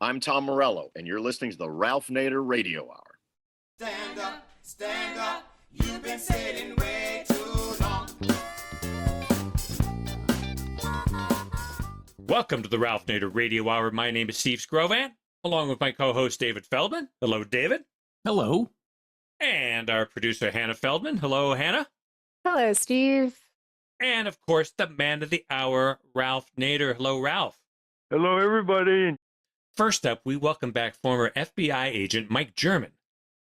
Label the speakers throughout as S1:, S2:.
S1: I'm Tom Morello, and you're listening to the Ralph Nader Radio Hour.
S2: Stand up, you've been sitting way too long.
S3: Welcome to the Ralph Nader Radio Hour. My name is Steve Scrovan, along with my co-host David Feldman. Hello, David.
S4: Hello.
S3: And our producer, Hannah Feldman. Hello, Hannah.
S5: Hello, Steve.
S3: And, of course, the man of the hour, Ralph Nader. Hello, Ralph.
S6: Hello, everybody.
S3: First up, we welcome back former FBI agent Mike German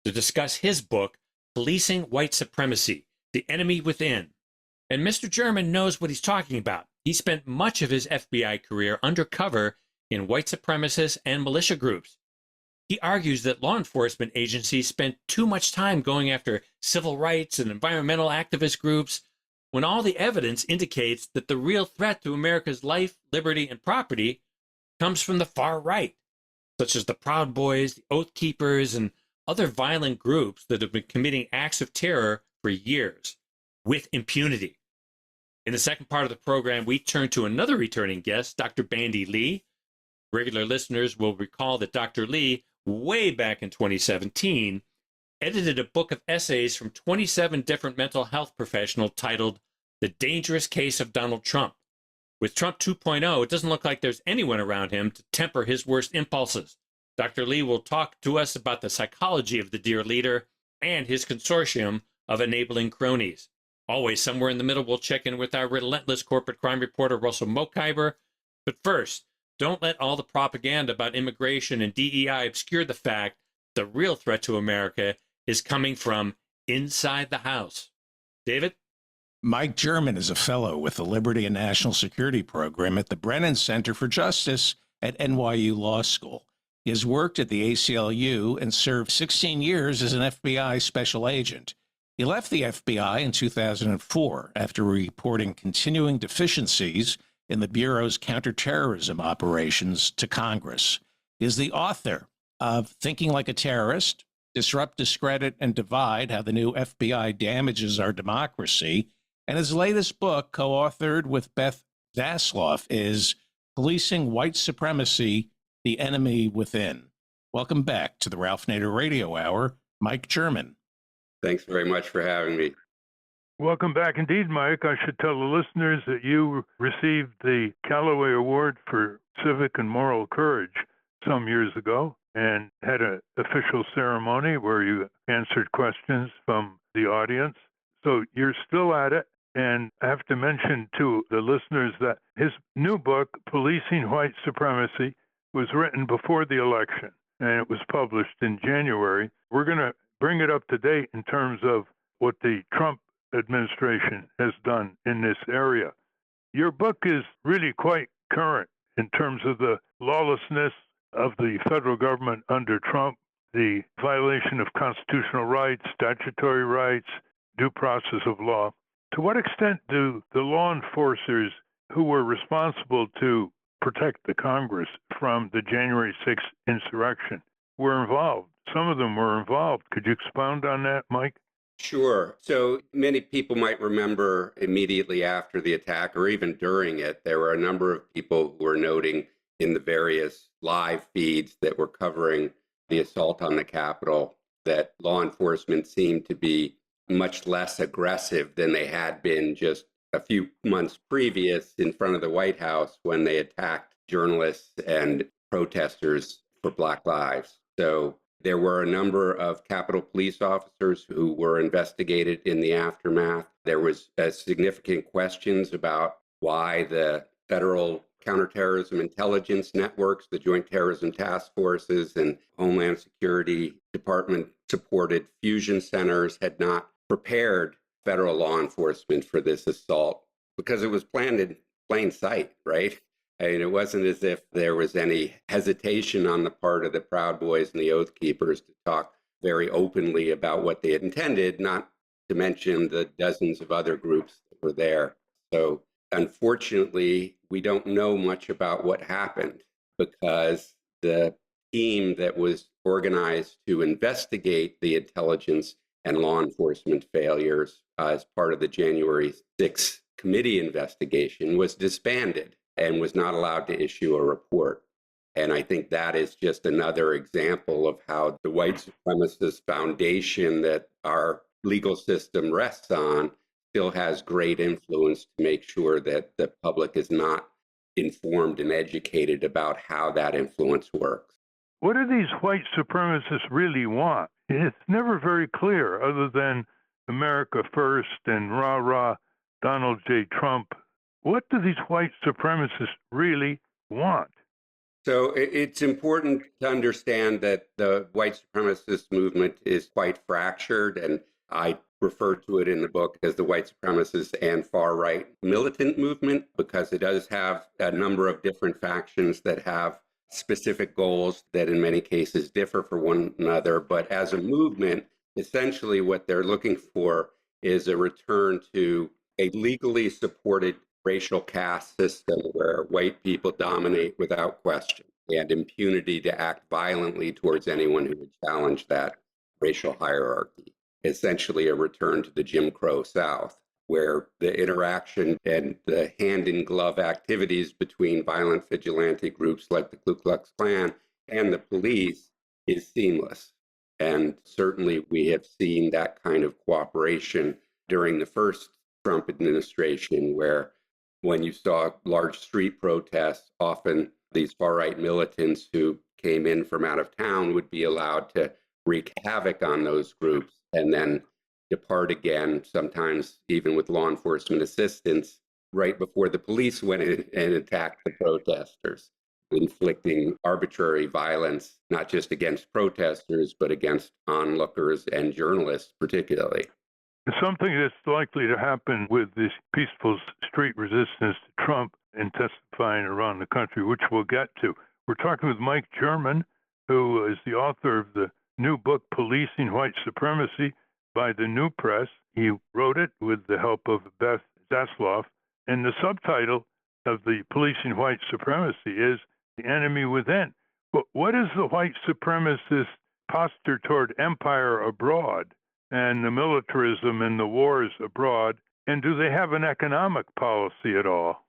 S3: to discuss his book, Policing White Supremacy, The Enemy Within. And Mr. German knows what he's talking about. He spent much of his FBI career undercover in white supremacist and militia groups. He argues that law enforcement agencies spent too much time going after civil rights and environmental activist groups when all the evidence indicates that the real threat to America's life, liberty, and property comes from the far right, such as the Proud Boys, the Oath Keepers, and other violent groups that have been committing acts of terror for years with impunity. In the second part of the program, we turn to another returning guest, Dr. Bandy Lee. Regular listeners will recall that Dr. Lee, way back in 2017, edited a book of essays from 27 different mental health professionals titled The Dangerous Case of Donald Trump. With Trump 2.0, it doesn't look like there's anyone around him to temper his worst impulses. Dr. Lee will talk to us about the psychology of the dear leader and his consortium of enabling cronies. Always somewhere in the middle, we'll check in with our relentless corporate crime reporter, Russell Mokhiber. But first, don't let all the propaganda about immigration and DEI obscure the fact the real threat to America is coming from inside the house. David?
S4: Mike German is a fellow with the Liberty and National Security Program at the Brennan Center for Justice at NYU Law School. He has worked at the ACLU and served 16 years as an FBI special agent. He left the FBI in 2004 after reporting continuing deficiencies in the Bureau's counterterrorism operations to Congress. He is the author of Thinking Like a Terrorist, Disrupt, Discredit, and Divide, How the New FBI Damages Our Democracy, and his latest book, co-authored with Beth Zasloff, is Policing White Supremacy, The Enemy Within. Welcome back to the Ralph Nader Radio Hour, Mike German.
S7: Thanks very much for having me.
S6: Welcome back indeed, Mike. I should tell the listeners that you received the Callaway Award for Civic and Moral Courage some years ago and had an official ceremony where you answered questions from the audience. So you're still at it. And I have to mention to the listeners that his new book, Policing White Supremacy, was written before the election, and it was published in January. We're going to bring it up to date in terms of what the Trump administration has done in this area. Your book is really quite current in terms of the lawlessness of the federal government under Trump, the violation of constitutional rights, statutory rights, due process of law. To what extent do the law enforcers who were responsible to protect the Congress from the January 6th insurrection were involved? Some of them were involved. Could you expound on that, Mike?
S7: Sure. So many people might remember immediately after the attack or even during it, there were a number of people who were noting in the various live feeds that were covering the assault on the Capitol that law enforcement seemed to be much less aggressive than they had been just a few months previous in front of the White House when they attacked journalists and protesters for Black Lives. So there were a number of Capitol police officers who were investigated in the aftermath. There was significant questions about why the federal counterterrorism intelligence networks, the Joint Terrorism Task Forces and Homeland Security Department supported fusion centers had not prepared federal law enforcement for this assault because it was planned in plain sight, right? I mean, it wasn't as if there was any hesitation on the part of the Proud Boys and the Oath Keepers to talk very openly about what they had intended, not to mention the dozens of other groups that were there. So unfortunately, we don't know much about what happened because the team that was organized to investigate the intelligence and law enforcement failures as part of the January 6th committee investigation was disbanded and was not allowed to issue a report. And I think that is just another example of how the white supremacist foundation that our legal system rests on still has great influence to make sure that the public is not informed and educated about how that influence works.
S6: What do these white supremacists really want? It's never very clear, other than America first and rah rah Donald J. Trump. What do these white supremacists really want?
S7: So it's important to understand that the white supremacist movement is quite fractured, and I refer to it in the book as the white supremacist and far right militant movement, because it does have a number of different factions that have specific goals that in many cases differ from one another. But as a movement, essentially what they're looking for is a return to a legally supported racial caste system where white people dominate without question, and impunity to act violently towards anyone who would challenge that racial hierarchy. Essentially a return to the Jim Crow South, where the interaction and the hand-in-glove activities between violent vigilante groups like the Ku Klux Klan and the police is seamless. And certainly we have seen that kind of cooperation during the first Trump administration, where when you saw large street protests, often these far-right militants who came in from out of town would be allowed to wreak havoc on those groups and then depart again, sometimes even with law enforcement assistance, right before the police went in and attacked the protesters, inflicting arbitrary violence, not just against protesters, but against onlookers and journalists particularly.
S6: Something that's likely to happen with this peaceful street resistance to Trump intensifying around the country, which we'll get to. We're talking with Mike German, who is the author of the new book, Policing White Supremacy, by the New Press. He wrote it with the help of Beth Zasloff, and the subtitle of the Policing White Supremacy is The Enemy Within. But what is the white supremacist posture toward empire abroad and the militarism and the wars abroad? And do they have an economic policy at all?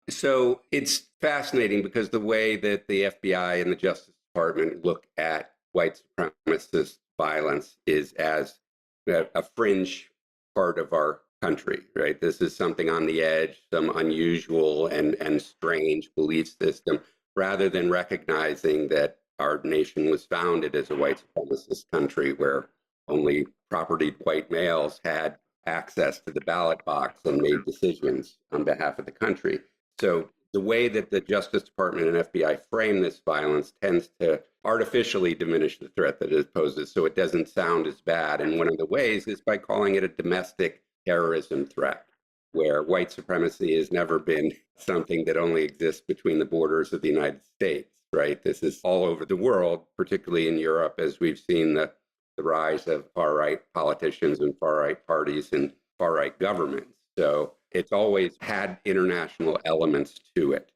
S7: So it's fascinating because the way that the FBI and the Justice Department look at white supremacist violence is as a fringe part of our country, right? This is something on the edge, some unusual and strange belief system, rather than recognizing that our nation was founded as a white supremacist country where only propertied white males had access to the ballot box and made decisions on behalf of the country. So the way that the Justice Department and FBI frame this violence tends to artificially diminish the threat that it poses so it doesn't sound as bad. And one of the ways is by calling it a domestic terrorism threat, where white supremacy has never been something that only exists between the borders of the United States, right? This is all over the world, particularly in Europe, as we've seen the rise of far-right politicians and far-right parties and far-right governments. So it's always had international elements to it.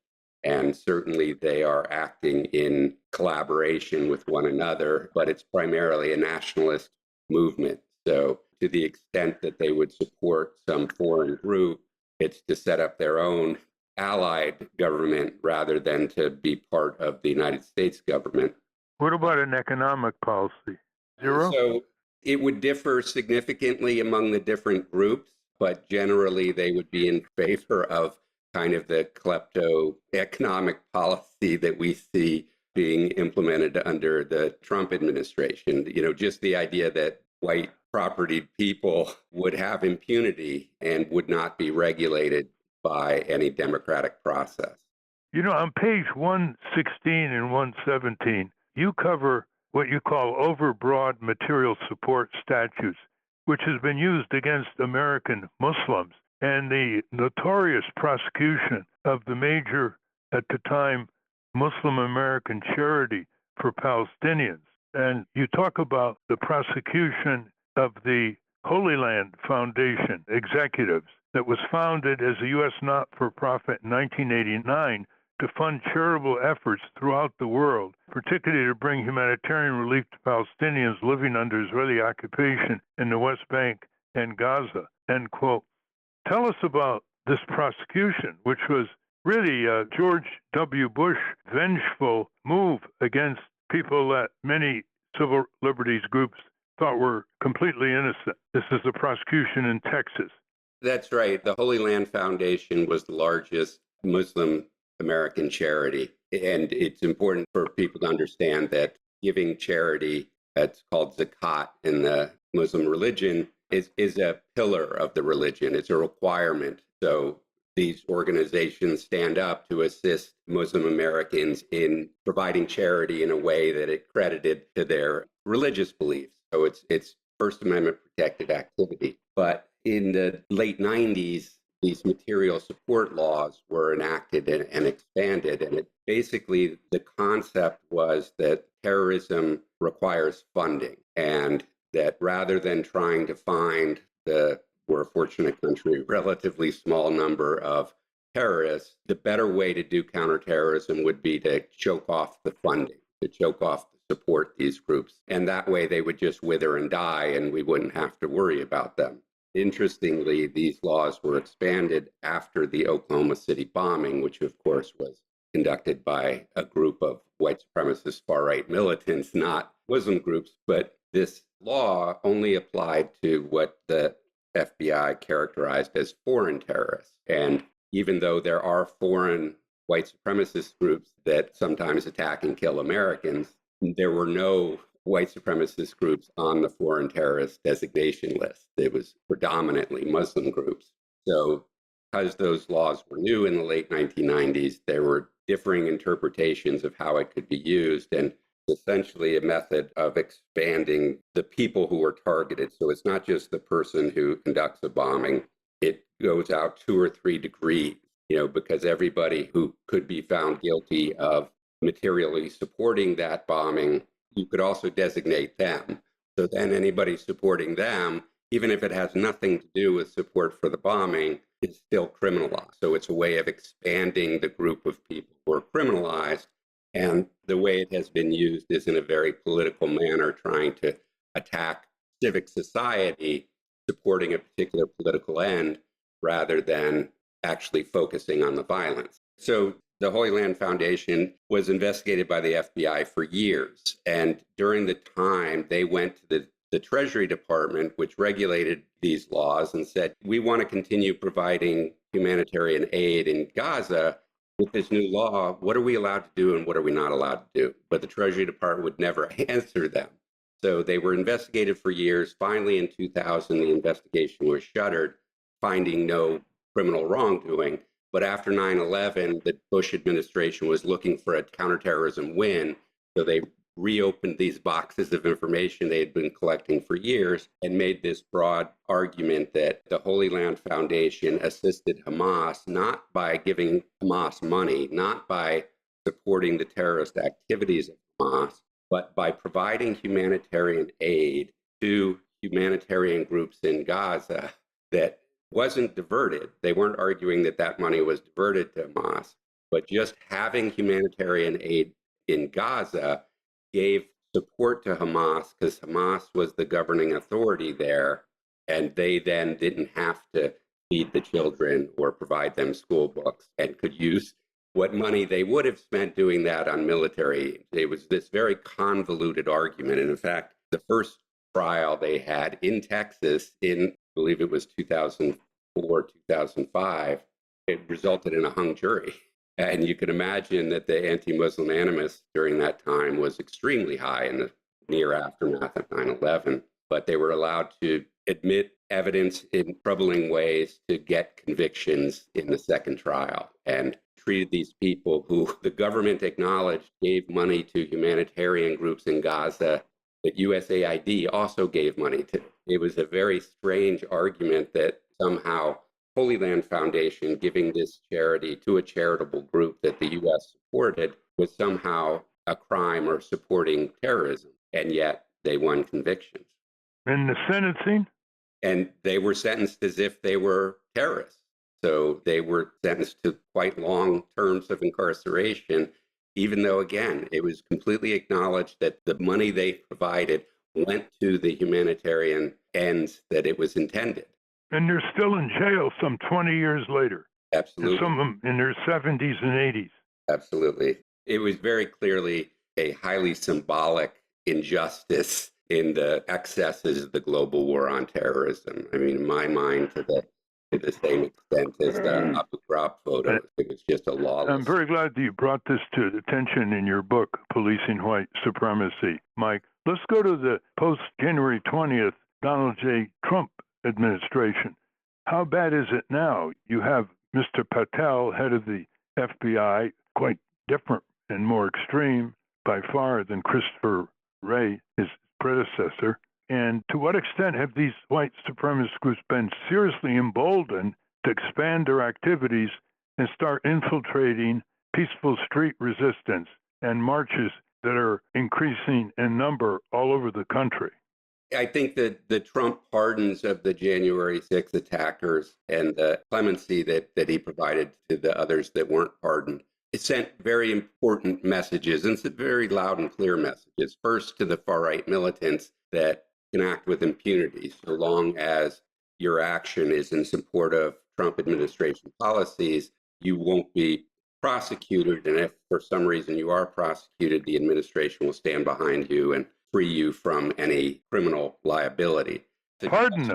S7: And certainly they are acting in collaboration with one another, but it's primarily a nationalist movement. So to the extent that they would support some foreign group, it's to set up their own allied government rather than to be part of the United States government.
S6: What about an economic policy? Zero?
S7: So it would differ significantly among the different groups, but generally they would be in favor of kind of the klepto economic policy that we see being implemented under the Trump administration. You know, just the idea that white propertied people would have impunity and would not be regulated by any democratic process.
S6: You know, on page 116 and 117, you cover what you call overbroad material support statutes, which has been used against American Muslims, and the notorious prosecution of the major, at the time, Muslim American Charity for Palestinians. And you talk about the prosecution of the Holy Land Foundation executives that was founded as a U.S. not-for-profit in 1989 to fund charitable efforts throughout the world, particularly to bring humanitarian relief to Palestinians living under Israeli occupation in the West Bank and Gaza, end quote. Tell us about this prosecution, which was really George W. Bush vengeful move against people that many civil liberties groups thought were completely innocent. This is a prosecution in Texas.
S7: That's right. The Holy Land Foundation was the largest Muslim American charity. And it's important for people to understand that giving charity, that's called zakat in the Muslim religion, is a pillar of the religion. It's a requirement. So these organizations stand up to assist Muslim Americans in providing charity in a way that it credited to their religious beliefs. So it's First Amendment protected activity. But in the late 90s, these material support laws were enacted and expanded. And basically, the concept was that terrorism requires funding, and that rather than trying to find we're a fortunate country, relatively small number of terrorists, the better way to do counterterrorism would be to choke off the funding, to choke off the support these groups. And that way they would just wither and die, and we wouldn't have to worry about them. Interestingly, these laws were expanded after the Oklahoma City bombing, which of course was conducted by a group of white supremacist far-right militants, not Muslim groups. But this law only applied to what the FBI characterized as foreign terrorists. And even though there are foreign white supremacist groups that sometimes attack and kill Americans, there were no white supremacist groups on the foreign terrorist designation list. It was predominantly Muslim groups. So because those laws were new in the late 1990s, there were differing interpretations of how it could be used. And essentially a method of expanding the people who are targeted. So it's not just the person who conducts a bombing. It goes out 2 or 3 degrees, because everybody who could be found guilty of materially supporting that bombing, you could also designate them. So then anybody supporting them, even if it has nothing to do with support for the bombing, is still criminalized. So it's a way of expanding the group of people who are criminalized. And the way it has been used is in a very political manner, trying to attack civic society, supporting a particular political end, rather than actually focusing on the violence. So the Holy Land Foundation was investigated by the FBI for years. And during the time, they went to the Treasury Department, which regulated these laws, and said, we want to continue providing humanitarian aid in Gaza. With this new law, what are we allowed to do and what are we not allowed to do? But the Treasury Department would never answer them. So they were investigated for years. Finally, in 2000, the investigation was shuttered, finding no criminal wrongdoing. But after 9/11, the Bush administration was looking for a counterterrorism win. So they reopened these boxes of information they had been collecting for years and made this broad argument that the Holy Land Foundation assisted Hamas not by giving Hamas money, not by supporting the terrorist activities of Hamas, but by providing humanitarian aid to humanitarian groups in Gaza that wasn't diverted. They weren't arguing that that money was diverted to Hamas, but just having humanitarian aid in Gaza gave support to Hamas because Hamas was the governing authority there, and they then didn't have to feed the children or provide them school books and could use what money they would have spent doing that on military. It was this very convoluted argument. And in fact, the first trial they had in Texas in, I believe it was 2004, 2005, it resulted in a hung jury. And you can imagine that the anti-Muslim animus during that time was extremely high in the near aftermath of 9/11. But they were allowed to admit evidence in troubling ways to get convictions in the second trial, and treated these people who the government acknowledged gave money to humanitarian groups in Gaza that USAID also gave money to. It was a very strange argument that somehow Holy Land Foundation giving this charity to a charitable group that the U.S. supported was somehow a crime or supporting terrorism, and yet they won convictions.
S6: And the sentencing?
S7: And they were sentenced as if they were terrorists. So they were sentenced to quite long terms of incarceration, even though, again, it was completely acknowledged that the money they provided went to the humanitarian ends that it was intended.
S6: And they're still in jail some 20 years later.
S7: Absolutely.
S6: And some of them in their 70s and 80s.
S7: Absolutely. It was very clearly a highly symbolic injustice in the excesses of the global war on terrorism. I mean, in my mind, to the same extent as the Abu Ghraib photos, it was just a lawless.
S6: I'm very glad that you brought this to attention in your book, Policing White Supremacy, Mike. Let's go to the post-January 20th Donald J. Trump administration. How bad is it now? You have Mr. Patel, head of the FBI, quite different and more extreme by far than Christopher Wray, his predecessor. And to what extent have these white supremacist groups been seriously emboldened to expand their activities and start infiltrating peaceful street resistance and marches that are increasing in number all over the country?
S7: I think that the Trump pardons of the January 6th attackers and the clemency that he provided to the others that weren't pardoned, it sent very important messages, and some very loud and clear messages. First, to the far-right militants that can act with impunity so long as your action is in support of Trump administration policies, you won't be prosecuted. And if for some reason you are prosecuted, the administration will stand behind you and free you from any criminal liability.
S6: Pardon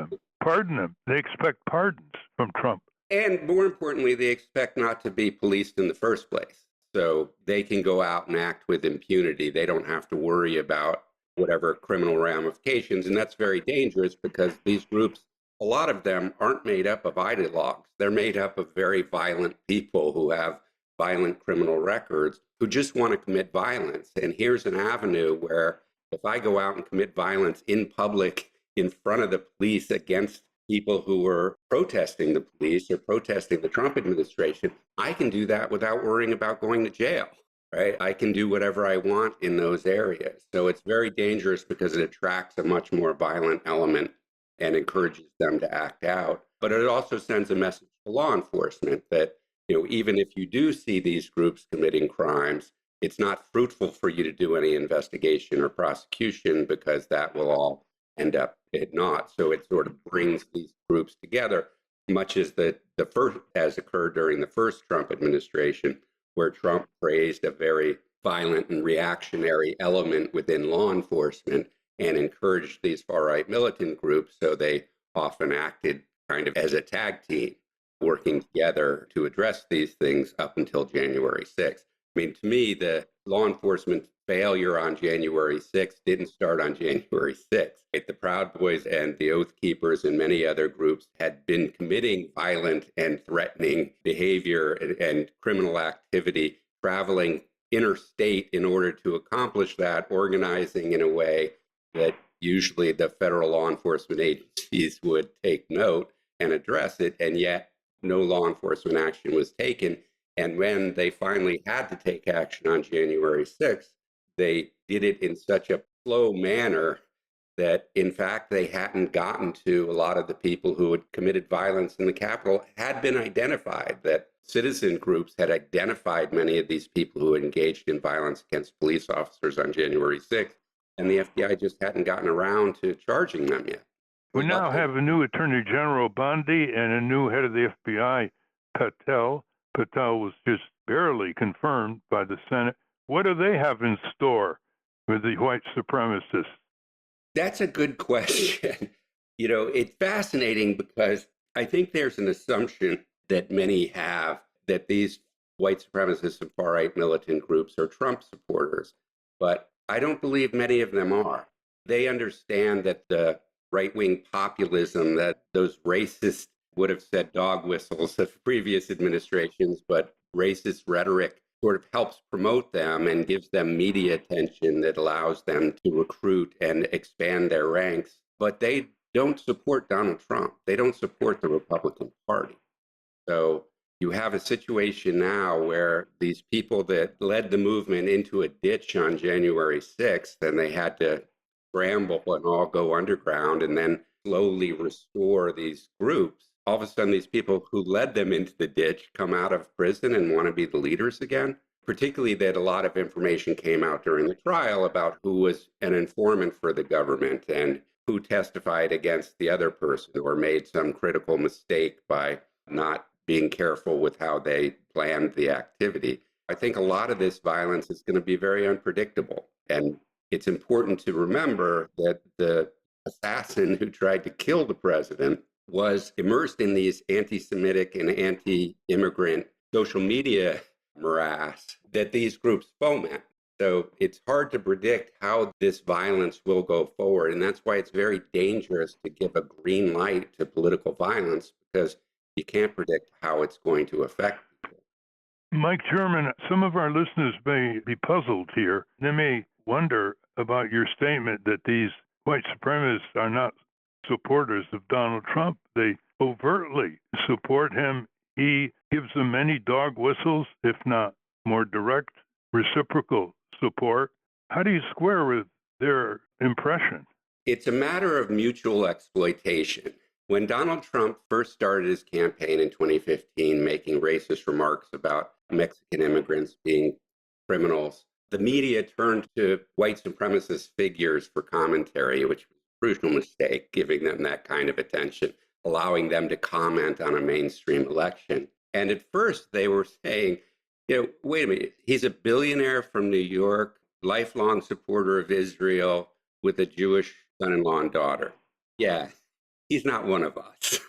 S6: them. They expect pardons from Trump.
S7: And more importantly, they expect not to be policed in the first place. So they can go out and act with impunity. They don't have to worry about whatever criminal ramifications. And that's very dangerous because these groups, a lot of them aren't made up of ideologues. They're made up of very violent people who have violent criminal records who just want to commit violence. And here's an avenue where if I go out and commit violence in public in front of the police against people who are protesting the police or protesting the Trump administration, I can do that without worrying about going to jail, right? I can do whatever I want in those areas. So it's very dangerous because it attracts a much more violent element and encourages them to act out. But it also sends a message to law enforcement that, even if you do see these groups committing crimes, it's not fruitful for you to do any investigation or prosecution because that will all end up at naught. So it sort of brings these groups together, much as the first as occurred during the first Trump administration, where Trump praised a very violent and reactionary element within law enforcement and encouraged these far-right militant groups. So they often acted kind of as a tag team, working together to address these things up until January 6th. I mean, to me, the law enforcement failure on January 6th didn't start on January 6th. The Proud Boys and the Oath Keepers and many other groups had been committing violent and threatening behavior and criminal activity, traveling interstate in order to accomplish that, organizing in a way that usually the federal law enforcement agencies would take note and address it, and yet no law enforcement action was taken. And when they finally had to take action on January 6th, they did it in such a slow manner that, in fact, they hadn't gotten to a lot of the people who had committed violence in the Capitol had been identified, that citizen groups had identified many of these people who had engaged in violence against police officers on January 6th, and the FBI just hadn't gotten around to charging them yet.
S6: We now have a new Attorney General, Bandy, and a new head of the FBI, Patel. Patel was just barely confirmed by the Senate. What do they have in store with the white supremacists?
S7: That's a good question. It's fascinating because I think there's an assumption that many have that these white supremacists and far-right militant groups are Trump supporters, but I don't believe many of them are. They understand that the right-wing populism, that those racists would have said dog whistles of previous administrations, but racist rhetoric sort of helps promote them and gives them media attention that allows them to recruit and expand their ranks. But they don't support Donald Trump. They don't support the Republican Party. So you have a situation now where these people that led the movement into a ditch on January 6th, and they had to scramble and all go underground and then slowly restore these groups. All of a sudden, these people who led them into the ditch come out of prison and want to be the leaders again. Particularly that a lot of information came out during the trial about who was an informant for the government and who testified against the other person or made some critical mistake by not being careful with how they planned the activity. I think a lot of this violence is going to be very unpredictable. And it's important to remember that the assassin who tried to kill the president was immersed in these anti-Semitic and anti-immigrant social media morass that these groups foment. So it's hard to predict how this violence will go forward. And that's why it's very dangerous to give a green light to political violence, because you can't predict how it's going to affect people.
S6: Mike German, some of our listeners may be puzzled here. They may wonder about your statement that these white supremacists are not supporters of Donald Trump. They overtly support him. He gives them many dog whistles, if not more direct, reciprocal support. How do you square with their impression?
S7: It's a matter of mutual exploitation. When Donald Trump first started his campaign in 2015, making racist remarks about Mexican immigrants being criminals, the media turned to white supremacist figures for commentary, which was a crucial mistake, giving them that kind of attention, allowing them to comment on a mainstream election. And at first they were saying, wait a minute, he's a billionaire from New York, lifelong supporter of Israel with a Jewish son-in-law and daughter. Yeah, he's not one of us,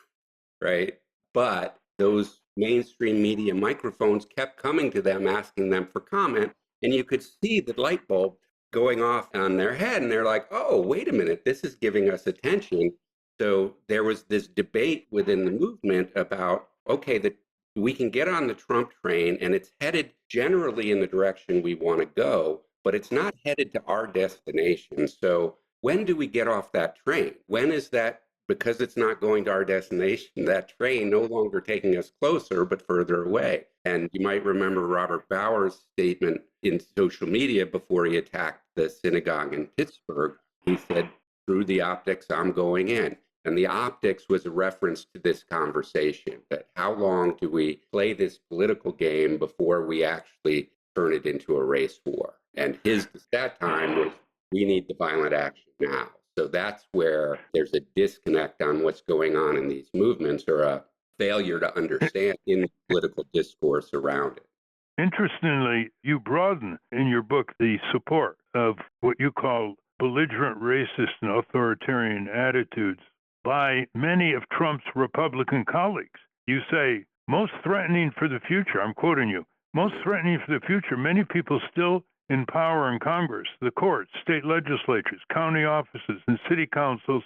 S7: right? But those mainstream media microphones kept coming to them, asking them for comment. And you could see the light bulb going off on their head. And they're like, oh, wait a minute, this is giving us attention. So there was this debate within the movement about, okay, that we can get on the Trump train and it's headed generally in the direction we want to go, but it's not headed to our destination. So when do we get off that train? When is that, because it's not going to our destination, that train no longer taking us closer, but further away? And you might remember Robert Bauer's statement in social media before he attacked the synagogue in Pittsburgh. He said, through the optics, I'm going in. And the optics was a reference to this conversation, that how long do we play this political game before we actually turn it into a race war? And his at that time was, we need the violent action now. So that's where there's a disconnect on what's going on in these movements, or a failure to understand in the political discourse around it.
S6: Interestingly, you broaden in your book the support of what you call belligerent racist and authoritarian attitudes by many of Trump's Republican colleagues. You say, most threatening for the future, I'm quoting you, most threatening for the future, many people still in power in Congress, the courts, state legislatures, county offices, and city councils,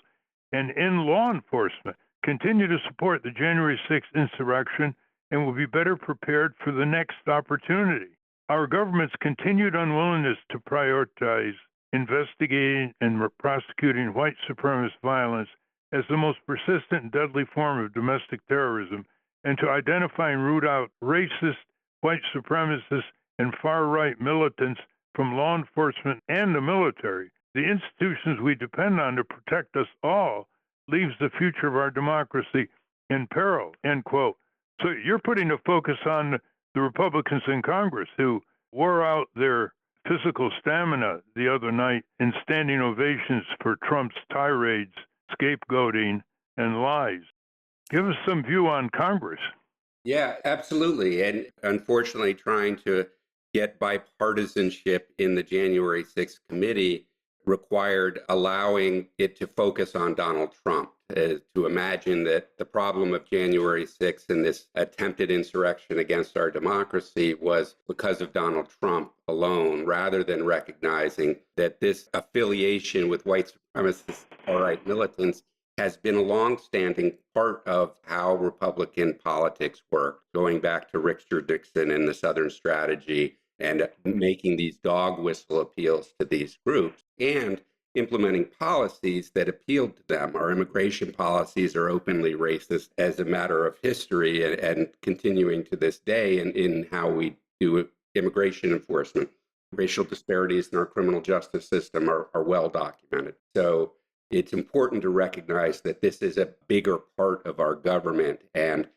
S6: and in law enforcement continue to support the January 6th insurrection and will be better prepared for the next opportunity. Our government's continued unwillingness to prioritize investigating and prosecuting white supremacist violence as the most persistent and deadly form of domestic terrorism, and to identify and root out racist, white supremacists, and far-right militants from law enforcement and the military, the institutions we depend on to protect us all, leaves the future of our democracy in peril, end quote. So you're putting a focus on the Republicans in Congress who wore out their physical stamina the other night in standing ovations for Trump's tirades, scapegoating, and lies. Give us some view on Congress.
S7: Yeah, absolutely. And unfortunately, trying to get bipartisanship in the January 6th committee required allowing it to focus on Donald Trump, to imagine that the problem of January 6th and this attempted insurrection against our democracy was because of Donald Trump alone, rather than recognizing that this affiliation with white supremacist far-right militants has been a long-standing part of how Republican politics work, going back to Richard Nixon and the Southern Strategy, and making these dog whistle appeals to these groups, and implementing policies that appealed to them. Our immigration policies are openly racist as a matter of history, and continuing to this day in how we do immigration enforcement. Racial disparities in our criminal justice system are well documented. So it's important to recognize that this is a bigger part of our government. And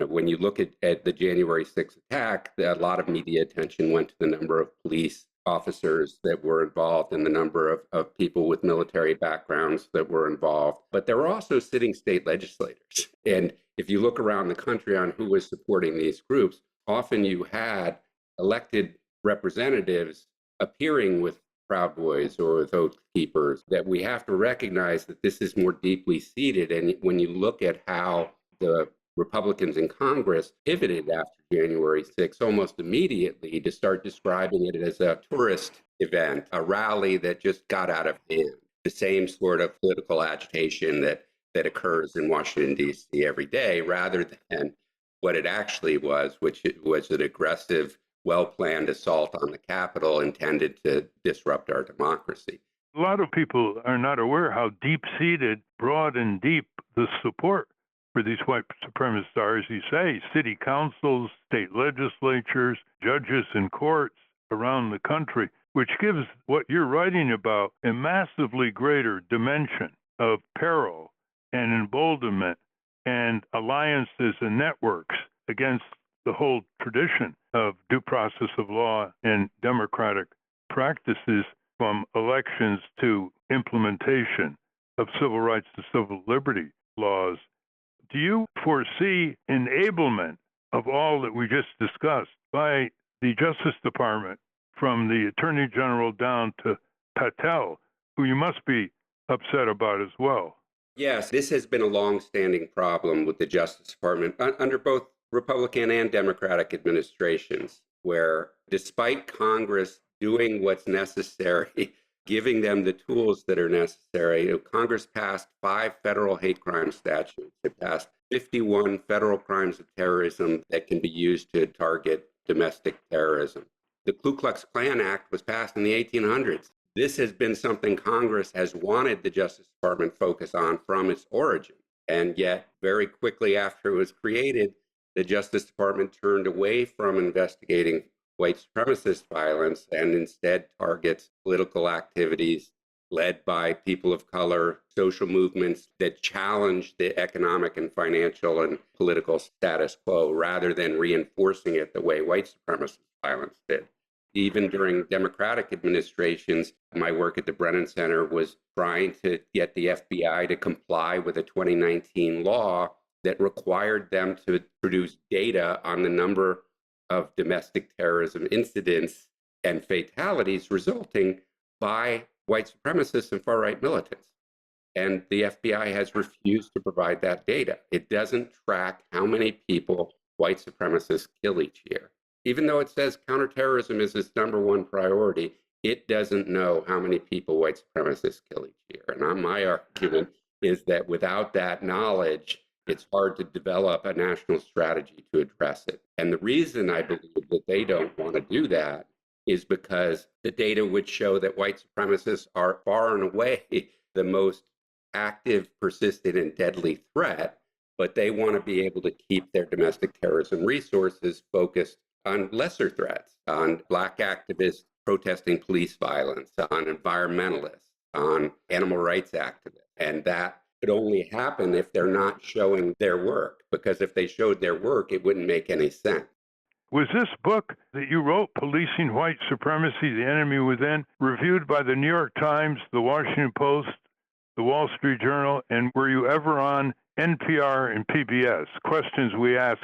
S7: when you look at the January 6th attack, a lot of media attention went to the number of police officers that were involved and the number of people with military backgrounds that were involved. But there were also sitting state legislators. And if you look around the country on who was supporting these groups, often you had elected representatives appearing with Proud Boys or with Oath Keepers, that we have to recognize that this is more deeply seated. And when you look at how the Republicans in Congress pivoted after January 6th almost immediately to start describing it as a tourist event, a rally that just got out of hand, the same sort of political agitation that occurs in Washington, D.C. every day, rather than what it actually was, which was an aggressive, well-planned assault on the Capitol intended to disrupt our democracy.
S6: A lot of people are not aware how deep-seated, broad and deep the support for these white supremacists are, as you say, city councils, state legislatures, judges and courts around the country, which gives what you're writing about a massively greater dimension of peril and emboldenment and alliances and networks against the whole tradition of due process of law and democratic practices, from elections to implementation of civil rights and civil liberty laws. Do you foresee enablement of all that we just discussed by the Justice Department, from the Attorney General down to Patel, who you must be upset about as well?
S7: Yes, this has been a long-standing problem with the Justice Department under both Republican and Democratic administrations, where despite Congress doing what's necessary, giving them the tools that are necessary, Congress passed 5 federal hate crime statutes. It passed 51 federal crimes of terrorism that can be used to target domestic terrorism. The Ku Klux Klan Act was passed in the 1800s. This has been something Congress has wanted the Justice Department focus on from its origin. And yet, very quickly after it was created, the Justice Department turned away from investigating white supremacist violence and instead targets political activities led by people of color, social movements that challenge the economic and financial and political status quo, rather than reinforcing it the way white supremacist violence did. Even during Democratic administrations, my work at the Brennan Center was trying to get the FBI to comply with a 2019 law that required them to produce data on the number of domestic terrorism incidents and fatalities resulting by white supremacists and far-right militants. And the FBI has refused to provide that data. It doesn't track how many people white supremacists kill each year. Even though it says counterterrorism is its number one priority, it doesn't know how many people white supremacists kill each year. And my argument is that without that knowledge, it's hard to develop a national strategy to address it. And the reason I believe that they don't want to do that is because the data would show that white supremacists are far and away the most active, persistent, and deadly threat, but they want to be able to keep their domestic terrorism resources focused on lesser threats, on Black activists protesting police violence, on environmentalists, on animal rights activists. And that could only happen if they're not showing their work, because if they showed their work, it wouldn't make any sense.
S6: Was this book that you wrote, Policing White Supremacy, The Enemy Within, reviewed by the New York Times, the Washington Post, the Wall Street Journal, and were you ever on NPR and PBS? Questions we ask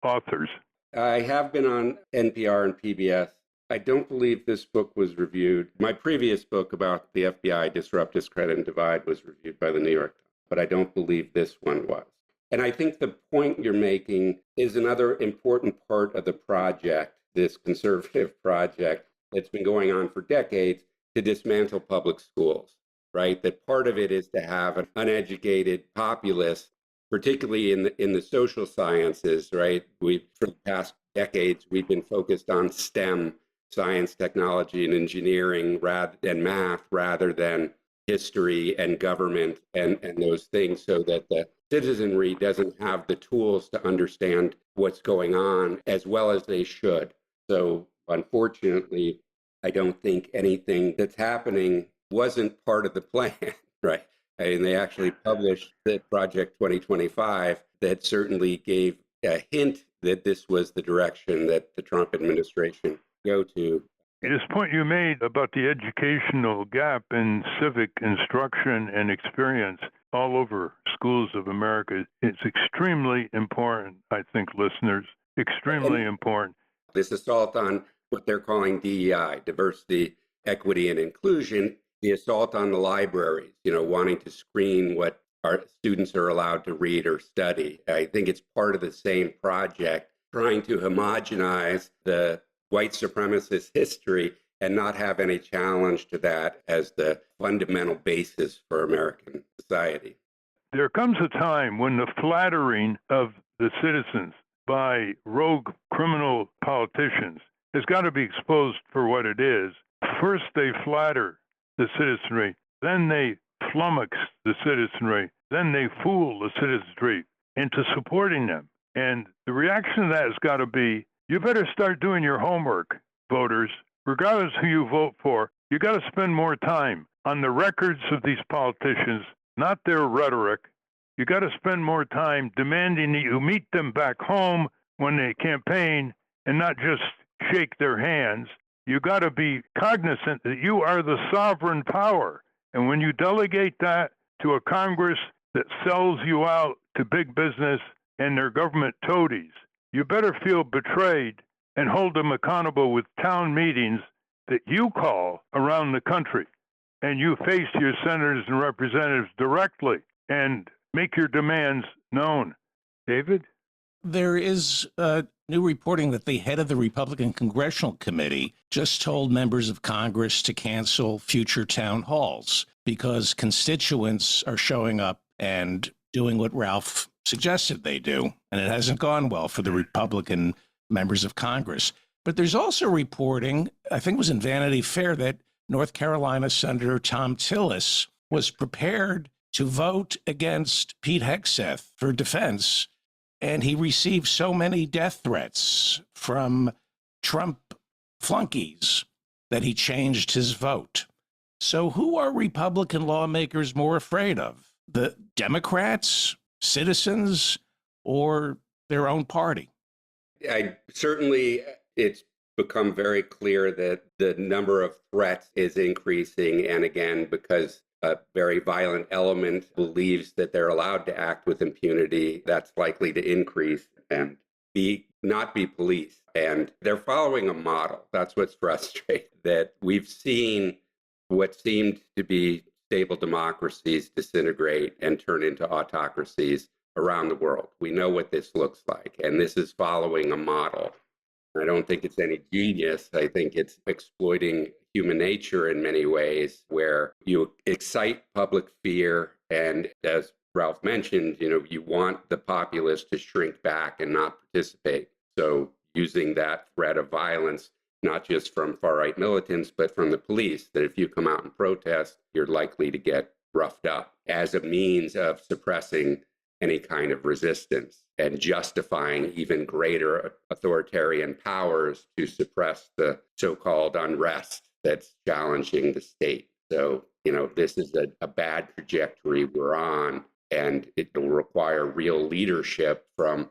S6: authors.
S7: I have been on NPR and PBS. I don't believe this book was reviewed. My previous book about the FBI, Disrupt, Discredit, and Divide, was reviewed by the New York Times, but I don't believe this one was. And I think the point you're making is another important part of the project, this conservative project that's been going on for decades to dismantle public schools, right? That part of it is to have an uneducated populace, particularly in the social sciences, right? For the past decades, we've been focused on STEM, science, technology, and engineering, and math, rather than history and government and those things, so that the citizenry doesn't have the tools to understand what's going on as well as they should. So unfortunately, I don't think anything that's happening wasn't part of the plan, right? I mean, they actually published the Project 2025 that certainly gave a hint that this was the direction that the Trump administration go to.
S6: This point you made about the educational gap in civic instruction and experience all over schools of America. It's extremely important, I think, listeners, extremely important.
S7: This assault on what they're calling DEI, diversity, equity, and inclusion, the assault on the libraries, wanting to screen what our students are allowed to read or study. I think it's part of the same project, trying to homogenize the white supremacist history and not have any challenge to that as the fundamental basis for American society.
S6: There comes a time when the flattering of the citizens by rogue criminal politicians has got to be exposed for what it is. First, they flatter the citizenry, then they flummox the citizenry, then they fool the citizenry into supporting them. And the reaction to that has got to be, you better start doing your homework, voters. Regardless who you vote for, you got to spend more time on the records of these politicians, not their rhetoric. You got to spend more time demanding that you meet them back home when they campaign and not just shake their hands. You got to be cognizant that you are the sovereign power. And when you delegate that to a Congress that sells you out to big business and their government toadies, you better feel betrayed and hold them accountable with town meetings that you call around the country. And you face your senators and representatives directly and make your demands known. David?
S4: There is new reporting that the head of the Republican Congressional Committee just told members of Congress to cancel future town halls because constituents are showing up and doing what Ralph suggested they do. And it hasn't gone well for the Republican members of Congress. But there's also reporting, I think it was in Vanity Fair, that North Carolina Senator Tom Tillis was prepared to vote against Pete Hegseth for defense, and he received so many death threats from Trump flunkies that he changed his vote. So who are Republican lawmakers more afraid of? The Democrats, citizens, or their own party?
S7: Certainly, it's become very clear that the number of threats is increasing. And again, because a very violent element believes that they're allowed to act with impunity, that's likely to increase and not be policed. And they're following a model. That's what's frustrating, that we've seen what seemed to be stable democracies disintegrate and turn into autocracies around the world. We know what this looks like, and this is following a model. I don't think it's any genius. I think it's exploiting human nature in many ways, where you excite public fear, and as Ralph mentioned, you want the populace to shrink back and not participate. So using that threat of violence, not just from far-right militants, but from the police, that if you come out and protest, you're likely to get roughed up, as a means of suppressing any kind of resistance and justifying even greater authoritarian powers to suppress the so-called unrest that's challenging the state. So, this is a bad trajectory we're on, and it will require real leadership from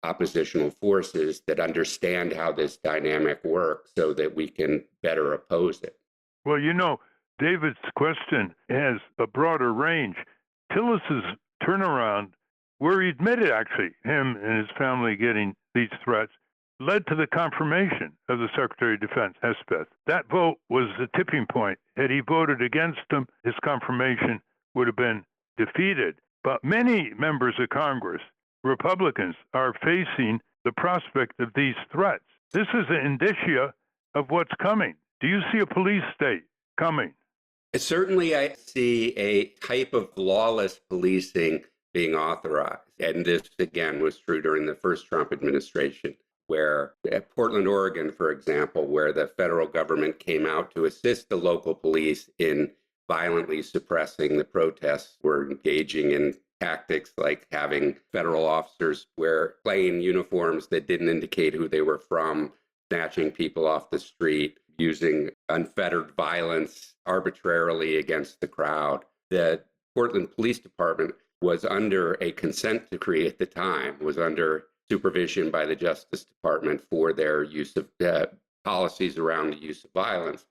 S7: oppositional forces that understand how this dynamic works so that we can better oppose it.
S6: Well, David's question has a broader range. Tillis's turnaround, where he admitted actually him and his family getting these threats, led to the confirmation of the Secretary of Defense, Hespeth. That vote was the tipping point. Had he voted against him, his confirmation would have been defeated. But many members of Congress, Republicans, are facing the prospect of these threats. This is an indicia of what's coming. Do you see a police state coming?
S7: Certainly, I see a type of lawless policing being authorized. And this, again, was true during the first Trump administration, where at Portland, Oregon, for example, where the federal government came out to assist the local police in violently suppressing the protests, were engaging in tactics like having federal officers wear plain uniforms that didn't indicate who they were from, snatching people off the street, using unfettered violence arbitrarily against the crowd. The Portland Police Department was under a consent decree at the time, was under supervision by the Justice Department for their use of policies around the use of violence.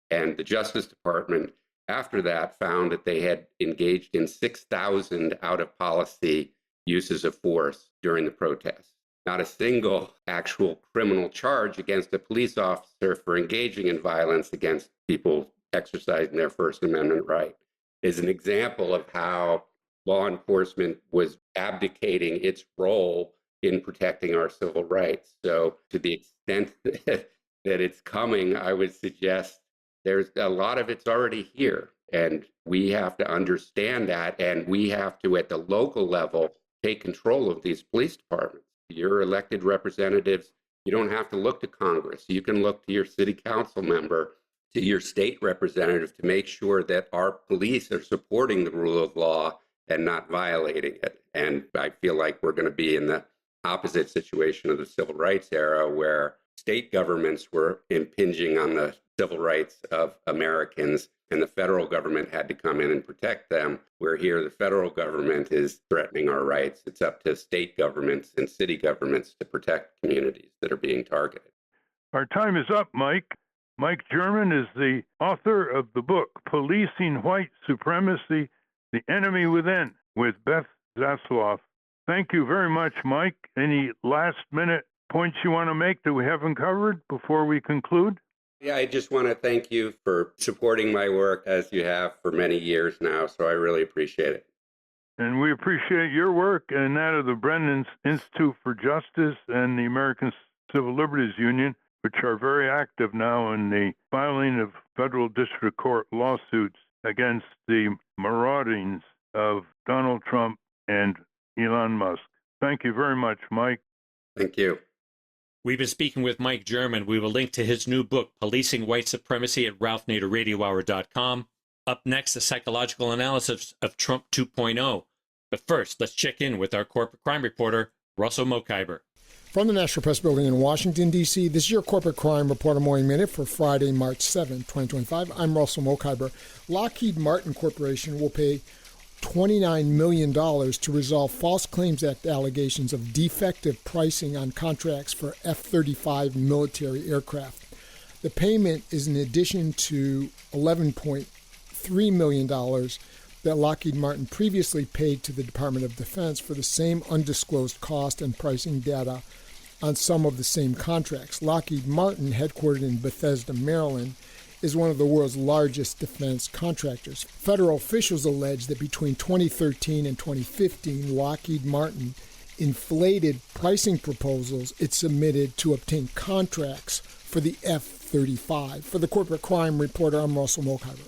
S7: And the Justice Department after that found that they had engaged in 6,000 out of policy uses of force during the protests. Not a single actual criminal charge against a police officer for engaging in violence against people exercising their First Amendment right is an example of how law enforcement was abdicating its role in protecting our civil rights. So to the extent that it's coming, I would suggest there's a lot of it's already here. And we have to understand that. And we have to, at the local level, take control of these police departments. Your elected representatives, you don't have to look to Congress. You can look to your city council member, to your state representative to make sure that our police are supporting the rule of law and not violating it. And I feel like we're going to be in the opposite situation of the civil rights era, where state governments were impinging on the civil rights of Americans, and the federal government had to come in and protect them, where here the federal government is threatening our rights. It's up to state governments and city governments to protect communities that are being targeted.
S6: Our time is up, Mike. Mike German is the author of the book, Policing White Supremacy, The Enemy Within, with Beth Zasloff. Thank you very much, Mike. Any last-minute points you want to make that we haven't covered before we conclude?
S7: Yeah, I just want to thank you for supporting my work as you have for many years now, so I really appreciate it.
S6: And we appreciate your work and that of the Brennan Institute for Justice and the American Civil Liberties Union, which are very active now in the filing of federal district court lawsuits against the maraudings of Donald Trump and Elon Musk. Thank you very much, Mike.
S7: Thank you.
S3: We've been speaking with Mike German. We will link to his new book, Policing White Supremacy, at ralphnaderradiohour.com. Up next, a psychological analysis of Trump 2.0. But first, let's check in with our corporate crime reporter, Russell Mokhiber.
S8: From the National Press Building in Washington, D.C., this is your Corporate Crime Reporter Morning Minute for Friday, March 7, 2025. I'm Russell Mokhiber. Lockheed Martin Corporation will pay $29 million to resolve False Claims Act allegations of defective pricing on contracts for F-35 military aircraft. The payment is in addition to $11.3 million that Lockheed Martin previously paid to the Department of Defense for the same undisclosed cost and pricing data on some of the same contracts. Lockheed Martin, headquartered in Bethesda, Maryland, is one of the world's largest defense contractors. Federal officials allege that between 2013 and 2015, Lockheed Martin inflated pricing proposals it submitted to obtain contracts for the F-35. For the Corporate Crime Reporter, I'm Russell Mokhiber.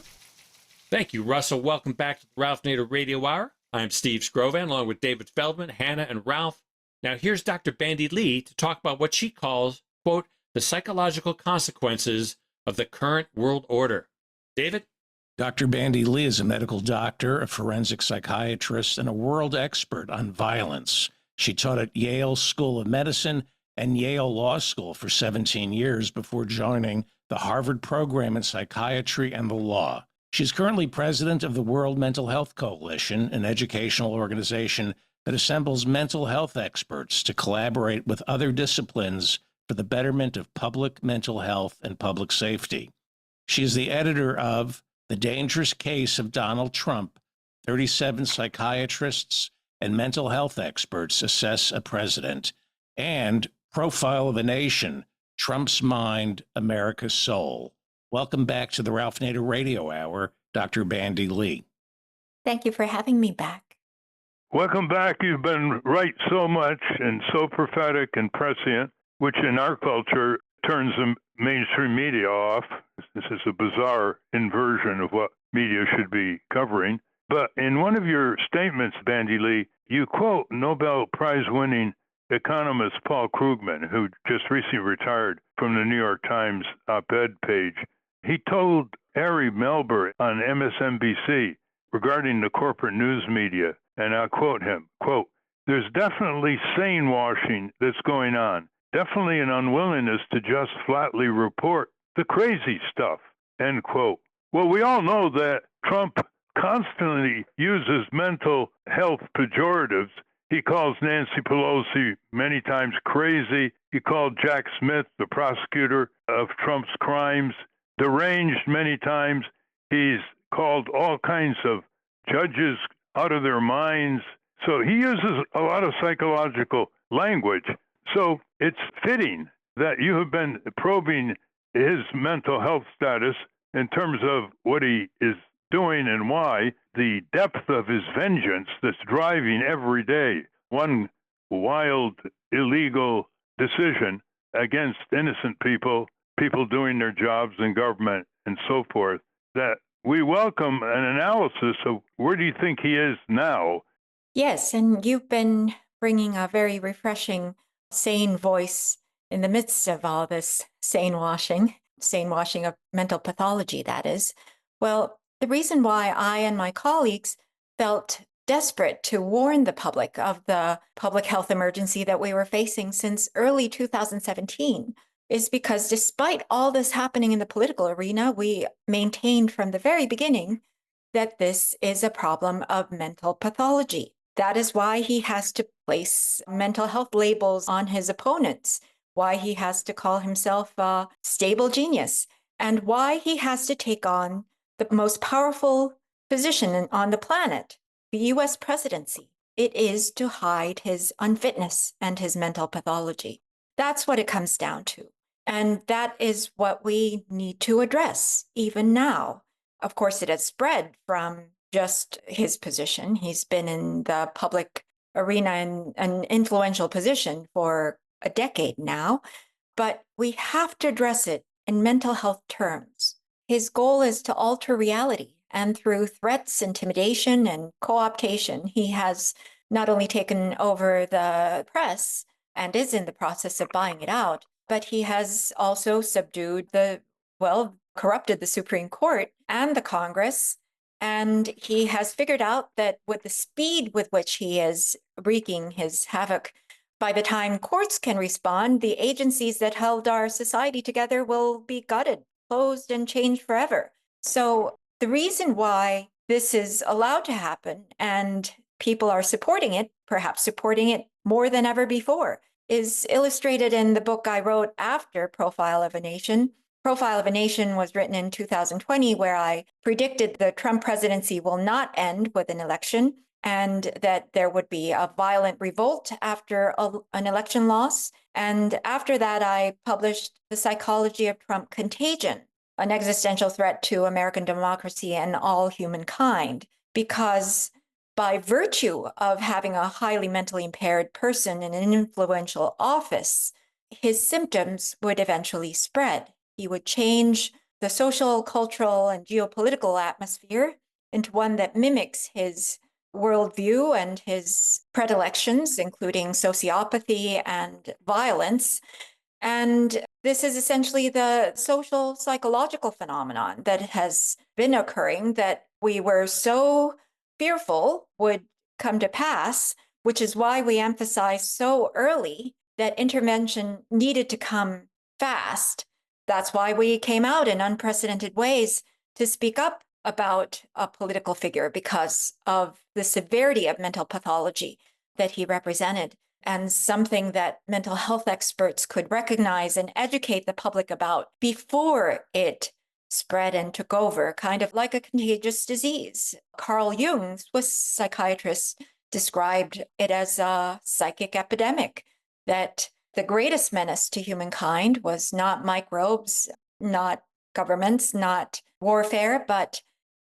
S3: Thank you, Russell. Welcome back to the Ralph Nader Radio Hour. I'm Steve Scrovan, along with David Feldman, Hannah, and Ralph. Now here's Dr. Bandy Lee to talk about what she calls, quote, the psychological consequences of the current world order. David?
S4: Dr. Bandy Lee is a medical doctor, a forensic psychiatrist, and a world expert on violence. She taught at Yale School of Medicine and Yale Law School for 17 years before joining the Harvard program in psychiatry and the law. She's currently president of the World Mental Health Coalition, an educational organization that assembles mental health experts to collaborate with other disciplines for the betterment of public mental health and public safety. She is the editor of The Dangerous Case of Donald Trump, 37 psychiatrists and mental health experts assess a president, and Profile of a Nation, Trump's Mind, America's Soul. Welcome back to the Ralph Nader Radio Hour, Dr. Bandy Lee.
S5: Thank you for having me back.
S6: Welcome back. You've been right so much and so prophetic and prescient, which in our culture turns the mainstream media off. This is a bizarre inversion of what media should be covering. But in one of your statements, Bandy Lee, you quote Nobel Prize-winning economist Paul Krugman, who just recently retired from the New York Times op-ed page. He told Ari Melber on MSNBC regarding the corporate news media, and I'll quote him, quote, there's definitely sane washing that's going on. Definitely an unwillingness to just flatly report the crazy stuff, end quote. Well, we all know that Trump constantly uses mental health pejoratives. He calls Nancy Pelosi many times crazy. He called Jack Smith, the prosecutor of Trump's crimes, deranged many times. He's called all kinds of judges out of their minds. So he uses a lot of psychological language. So it's fitting that you have been probing his mental health status in terms of what he is doing and why, the depth of his vengeance that's driving every day one wild, illegal decision against innocent people, people doing their jobs in government and so forth, that we welcome an analysis of where do you think he is now?
S5: Yes, and you've been bringing a very refreshing, sane voice in the midst of all this sane washing of mental pathology, that is. Well, the reason why I and my colleagues felt desperate to warn the public of the public health emergency that we were facing since early 2017 is because despite all this happening in the political arena, we maintained from the very beginning that this is a problem of mental pathology. That is why he has to place mental health labels on his opponents, why he has to call himself a stable genius, and why he has to take on the most powerful position on the planet, the US presidency. It is to hide his unfitness and his mental pathology. That's what it comes down to. And that is what we need to address even now. Of course, it has spread from just his position. He's been in the public arena in an influential position for a decade now, but we have to address it in mental health terms. His goal is to alter reality, and through threats, intimidation, and co-optation, he has not only taken over the press and is in the process of buying it out, but he has also subdued corrupted the Supreme Court and the Congress. And he has figured out that with the speed with which he is wreaking his havoc, by the time courts can respond, the agencies that held our society together will be gutted, closed, and changed forever. So the reason why this is allowed to happen and people are supporting it, perhaps supporting it more than ever before, is illustrated in the book I wrote after Profile of a Nation. Profile of a Nation was written in 2020, where I predicted the Trump presidency will not end with an election and that there would be a violent revolt after an election loss. And after that, I published The Psychology of Trump Contagion, an existential threat to American democracy and all humankind, because by virtue of having a highly mentally impaired person in an influential office, his symptoms would eventually spread. He would change the social, cultural, and geopolitical atmosphere into one that mimics his worldview and his predilections, including sociopathy and violence. And this is essentially the social psychological phenomenon that has been occurring that we were so fearful would come to pass, which is why we emphasized so early that intervention needed to come fast. That's why we came out in unprecedented ways to speak up about a political figure because of the severity of mental pathology that he represented, and something that mental health experts could recognize and educate the public about before it spread and took over, kind of like a contagious disease. Carl Jung, Swiss psychiatrist, described it as a psychic epidemic, that the greatest menace to humankind was not microbes, not governments, not warfare, but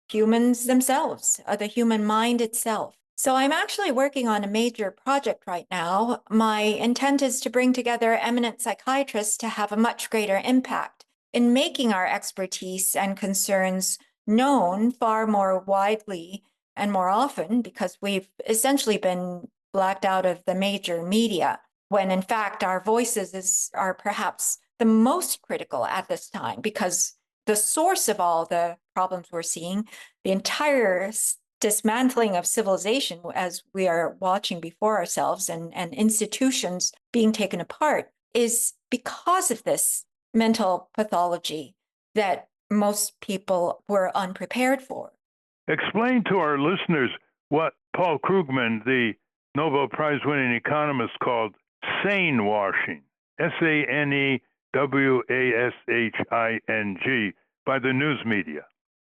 S5: humans themselves, the human mind itself. So I'm actually working on a major project right now. My intent is to bring together eminent psychiatrists to have a much greater impact in making our expertise and concerns known far more widely and more often, because we've essentially been blacked out of the major media, when in fact our voices are perhaps the most critical at this time, because the source of all the problems we're seeing, the entire dismantling of civilization as we are watching before ourselves, and institutions being taken apart, is because of this mental pathology that most people were unprepared for.
S6: Explain to our listeners what Paul Krugman, the Nobel Prize-winning economist, called sane washing, SANEWASHING, by the news media.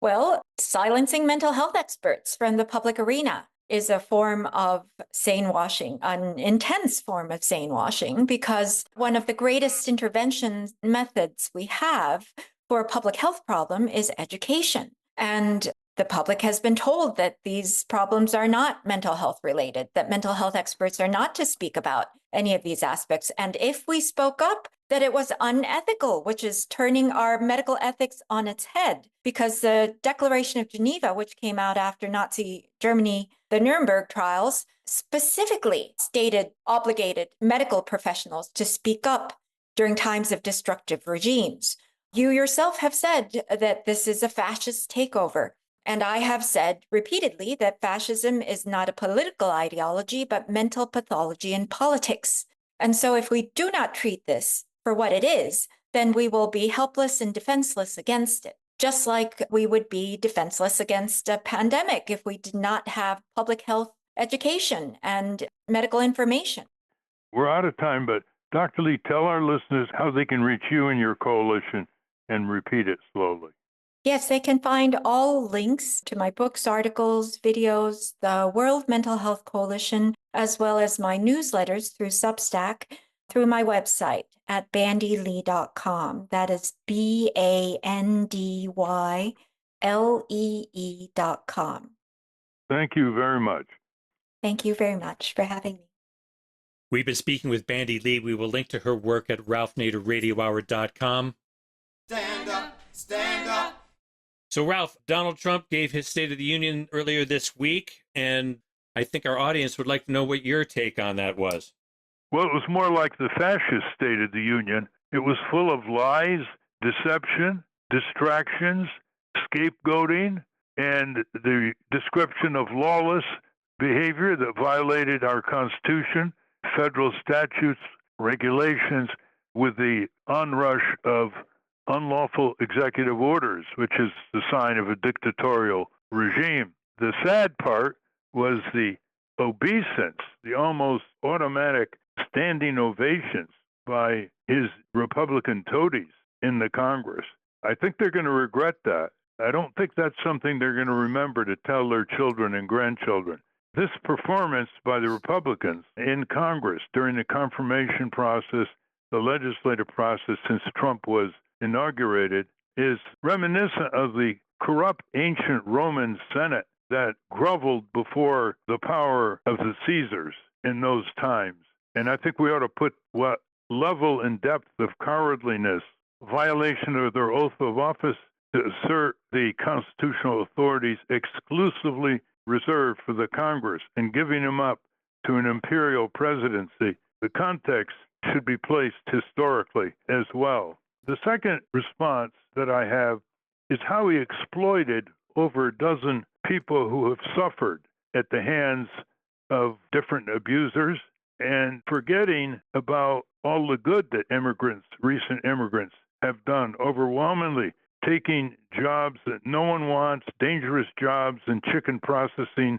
S5: Well, silencing mental health experts from the public arena is a form of sane washing, an intense form of sane washing, because one of the greatest intervention methods we have for a public health problem is education. And the public has been told that these problems are not mental health related, that mental health experts are not to speak about any of these aspects. And if we spoke up, that it was unethical, which is turning our medical ethics on its head, because the Declaration of Geneva, which came out after Nazi Germany, the Nuremberg trials, specifically obligated medical professionals to speak up during times of destructive regimes. You yourself have said that this is a fascist takeover. And I have said repeatedly that fascism is not a political ideology, but mental pathology in politics. And so if we do not treat this for what it is, then we will be helpless and defenseless against it, just like we would be defenseless against a pandemic if we did not have public health education and medical information.
S6: We're out of time, but Dr. Lee, tell our listeners how they can reach you and your coalition and repeat it slowly.
S5: Yes, they can find all links to my books, articles, videos, the World Mental Health Coalition, as well as my newsletters through Substack, through my website at bandylee.com. That is BANDYLEE.com.
S6: Thank you very much.
S5: Thank you very much for having me.
S3: We've been speaking with Bandy Lee. We will link to her work at ralphnaderradiohour.com.
S2: Stand up, stand up.
S3: So, Ralph, Donald Trump gave his State of the Union earlier this week, and I think our audience would like to know what your take on that was.
S6: Well, it was more like the fascist State of the Union. It was full of lies, deception, distractions, scapegoating, and the description of lawless behavior that violated our Constitution, federal statutes, regulations, with the onrush of unlawful executive orders, which is the sign of a dictatorial regime. The sad part was the obeisance, the almost automatic standing ovations by his Republican toadies in the Congress. I think they're going to regret that. I don't think that's something they're going to remember to tell their children and grandchildren. This performance by the Republicans in Congress during the confirmation process, the legislative process since Trump was inaugurated, is reminiscent of the corrupt ancient Roman Senate that groveled before the power of the Caesars in those times. And I think we ought to put what level and depth of cowardliness, violation of their oath of office to assert the constitutional authorities exclusively reserved for the Congress and giving them up to an imperial presidency. The context should be placed historically as well. The second response that I have is how he exploited over a dozen people who have suffered at the hands of different abusers, and forgetting about all the good that recent immigrants have done, overwhelmingly taking jobs that no one wants, dangerous jobs in chicken processing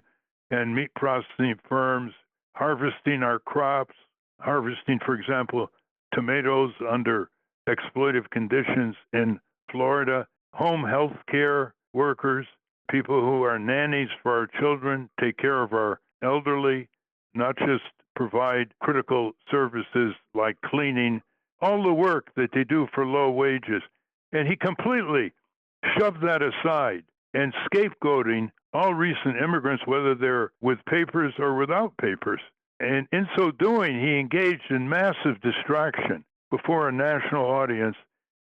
S6: and meat processing firms, harvesting our crops, harvesting, for example, tomatoes under exploitive conditions in Florida, home health care workers, people who are nannies for our children, take care of our elderly, not just provide critical services like cleaning, all the work that they do for low wages. And he completely shoved that aside and scapegoating all recent immigrants, whether they're with papers or without papers. And in so doing, he engaged in massive distraction before a national audience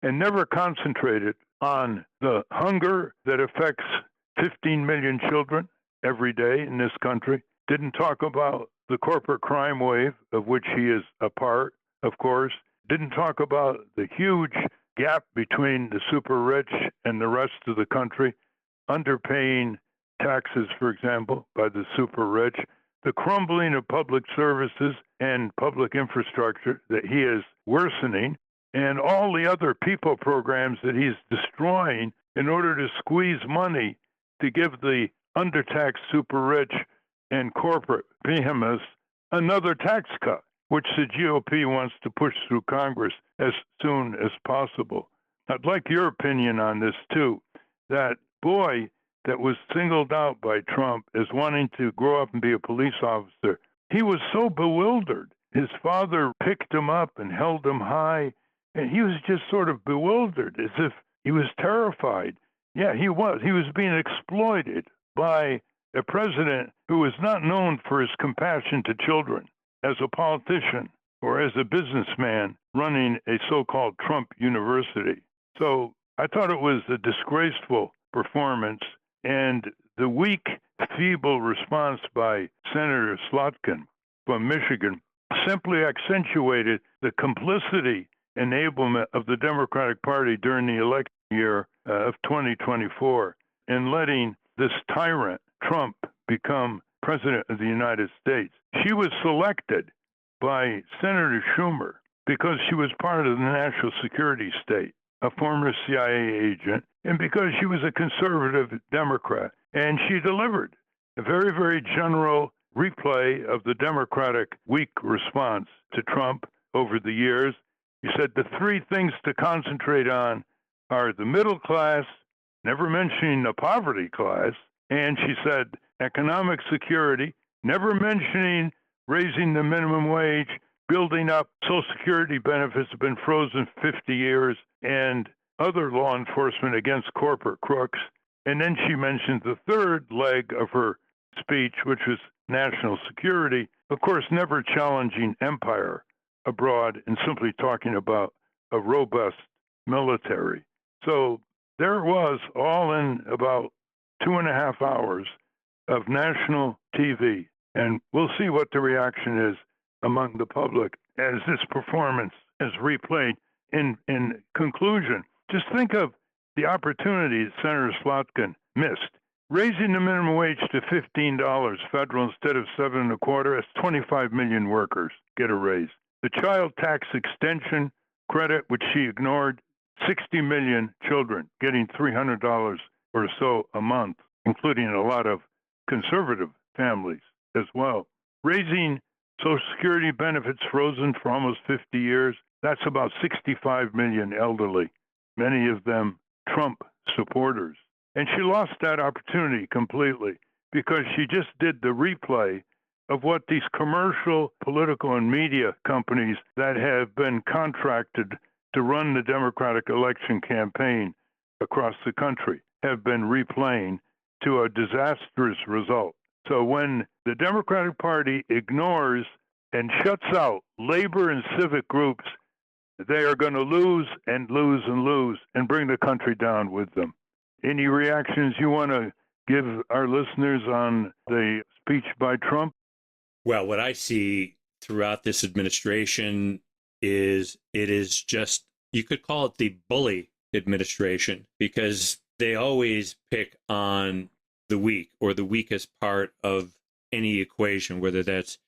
S6: and never concentrated on the hunger that affects 15 million children every day in this country. Didn't talk about the corporate crime wave, of which he is a part, of course. Didn't talk about the huge gap between the super rich and the rest of the country, underpaying taxes, for example, by the super rich, the crumbling of public services and public infrastructure that he is worsening, and all the other people programs that he's destroying in order to squeeze money to give the undertaxed super rich and corporate behemoths another tax cut, which the GOP wants to push through Congress as soon as possible. I'd like your opinion on this, too, that boy that was singled out by Trump as wanting to grow up and be a police officer, he was so bewildered. His father picked him up and held him high, and he was just sort of bewildered, as if he was terrified. Yeah, he was. He was being exploited by a president who was not known for his compassion to children as a politician or as a businessman running a so-called Trump university. So I thought it was a disgraceful performance, and the weak, feeble response by Senator Slotkin from Michigan simply accentuated the complicity enablement of the Democratic Party during the election year of 2024 in letting this tyrant, Trump, become president of the United States. She was selected by Senator Schumer because she was part of the national security state, a former CIA agent, and because she was a conservative Democrat. And she delivered a very, very general replay of the Democratic weak response to Trump over the years. He said the three things to concentrate on are the middle class, never mentioning the poverty class, and she said economic security, never mentioning raising the minimum wage, building up Social Security benefits have been frozen 50 years, and other law enforcement against corporate crooks. And then she mentioned the third leg of her speech, which was national security, of course, never challenging empire abroad and simply talking about a robust military. So there it was, all in about 2.5 hours of national TV. And we'll see what the reaction is among the public as this performance is replayed. In conclusion, just think of the opportunity that Senator Slotkin missed. Raising the minimum wage to $15 federal instead of $7.25, that's 25 million workers get a raise. The child tax extension credit, which she ignored, 60 million children getting $300 or so a month, including a lot of conservative families as well. Raising Social Security benefits frozen for almost 50 years, that's about 65 million elderly, many of them Trump supporters. And she lost that opportunity completely because she just did the replay of what these commercial, political, and media companies that have been contracted to run the Democratic election campaign across the country have been replaying to a disastrous result. So when the Democratic Party ignores and shuts out labor and civic groups, they are going to lose and lose and lose and bring the country down with them. Any reactions you want to give our listeners on the speech by Trump?
S3: Well, what I see throughout this administration is it is just, you could call it the bully administration, because they always pick on the weak or the weakest part of any equation, whether that's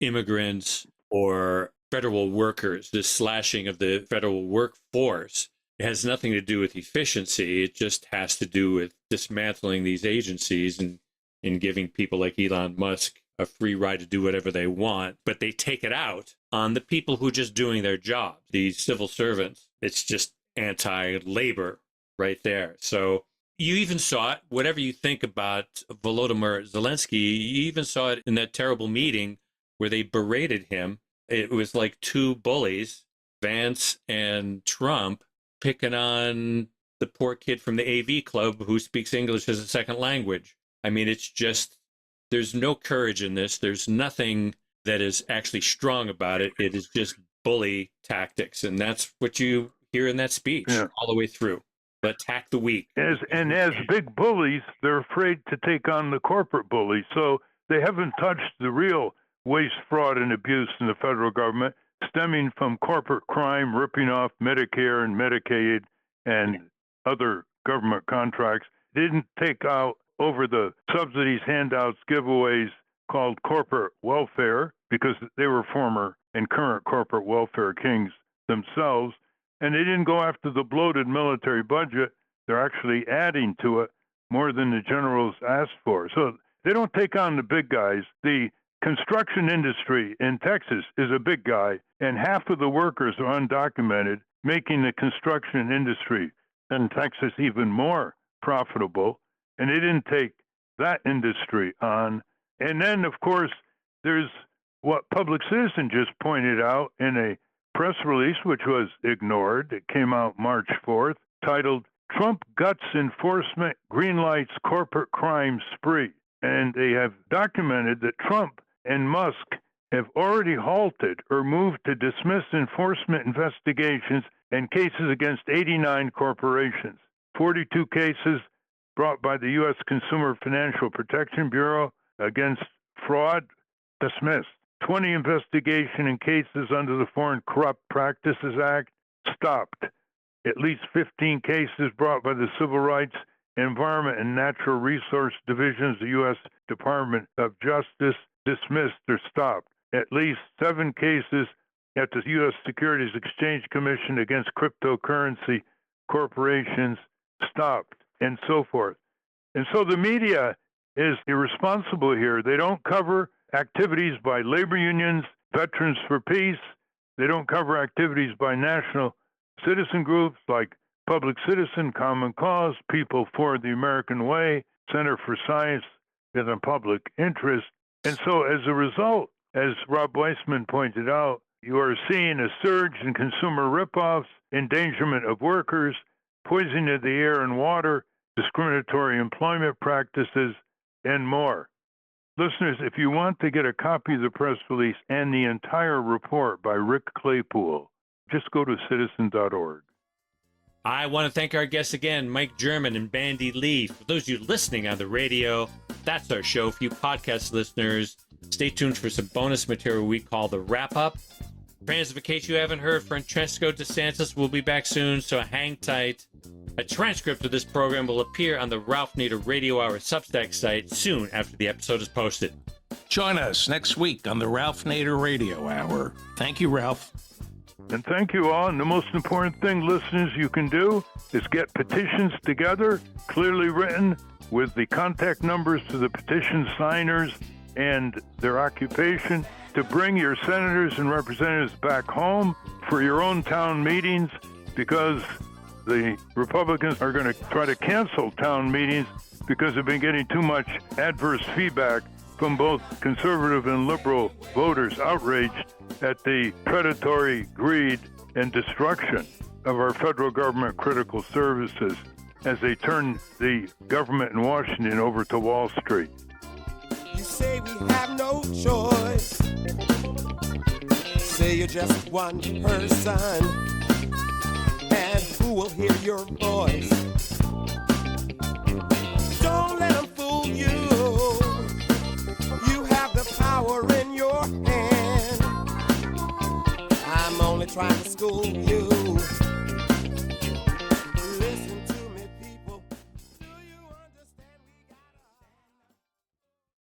S3: immigrants or federal workers. This slashing of the federal workforce, it has nothing to do with efficiency. It just has to do with dismantling these agencies and giving people like Elon Musk a free ride to do whatever they want. But they take it out on the people who are just doing their job, these civil servants. It's just anti-labor right there. So you even saw it, whatever you think about Volodymyr Zelensky, you even saw it in that terrible meeting where they berated him. It was like two bullies, Vance and Trump, picking on the poor kid from the AV club who speaks English as a second language. I mean, it's just, there's no courage in this. There's nothing that is actually strong about it. It is just bully tactics. And that's what you hear in that speech all the way through. Attack the weak.
S6: As big bullies, they're afraid to take on the corporate bullies. So they haven't touched the real waste, fraud, and abuse in the federal government, stemming from corporate crime, ripping off Medicare and Medicaid and other government contracts. They didn't take out over the subsidies, handouts, giveaways called corporate welfare, because they were former and current corporate welfare kings themselves. And they didn't go after the bloated military budget. They're actually adding to it more than the generals asked for. So they don't take on the big guys. The construction industry in Texas is a big guy, and half of the workers are undocumented, making the construction industry in Texas even more profitable, and they didn't take that industry on. And then, of course, there's what Public Citizen just pointed out in a press release, which was ignored. It came out March 4th, titled, Trump Guts Enforcement Greenlights Corporate Crime Spree. And they have documented that Trump and Musk have already halted or moved to dismiss enforcement investigations and cases against 89 corporations. 42 cases brought by the U.S. Consumer Financial Protection Bureau against fraud, dismissed. 20 investigation and cases under the Foreign Corrupt Practices Act, stopped. At least 15 cases brought by the Civil Rights, Environment, and Natural Resource Divisions of the U.S. Department of Justice, dismissed or stopped. At least 7 cases at the U.S. Securities Exchange Commission against cryptocurrency corporations, stopped, and so forth. And so the media is irresponsible here. They don't cover activities by labor unions, Veterans for Peace. They don't cover activities by national citizen groups like Public Citizen, Common Cause, People for the American Way, Center for Science and the Public Interest. And so as a result, as Rob Weissman pointed out, you are seeing a surge in consumer ripoffs, endangerment of workers, poisoning of the air and water, discriminatory employment practices, and more. Listeners, if you want to get a copy of the press release and the entire report by Rick Claypool, just go to citizen.org.
S3: I want to thank our guests again, Mike German and Bandy Lee. For those of you listening on the radio, that's our show. For you podcast listeners, stay tuned for some bonus material we call the wrap-up. Fans, in case you haven't heard, Francesco DeSantis will be back soon, so hang tight. A transcript of this program will appear on the Ralph Nader Radio Hour Substack site soon after the episode is posted.
S4: Join us next week on the Ralph Nader Radio Hour. Thank you, Ralph.
S6: And thank you all. And the most important thing, listeners, you can do is get petitions together, clearly written, with the contact numbers to the petition signers and their occupation, to bring your senators and representatives back home for your own town meetings, because the Republicans are going to try to cancel town meetings because they've been getting too much adverse feedback from both conservative and liberal voters, outraged at the predatory greed and destruction of our federal government critical services as they turn the government in Washington over to Wall Street.
S2: You say we have no choice. Say you're just one person, and who will hear your voice? Don't let them fool you. You have the power in your hand. I'm only trying to school you.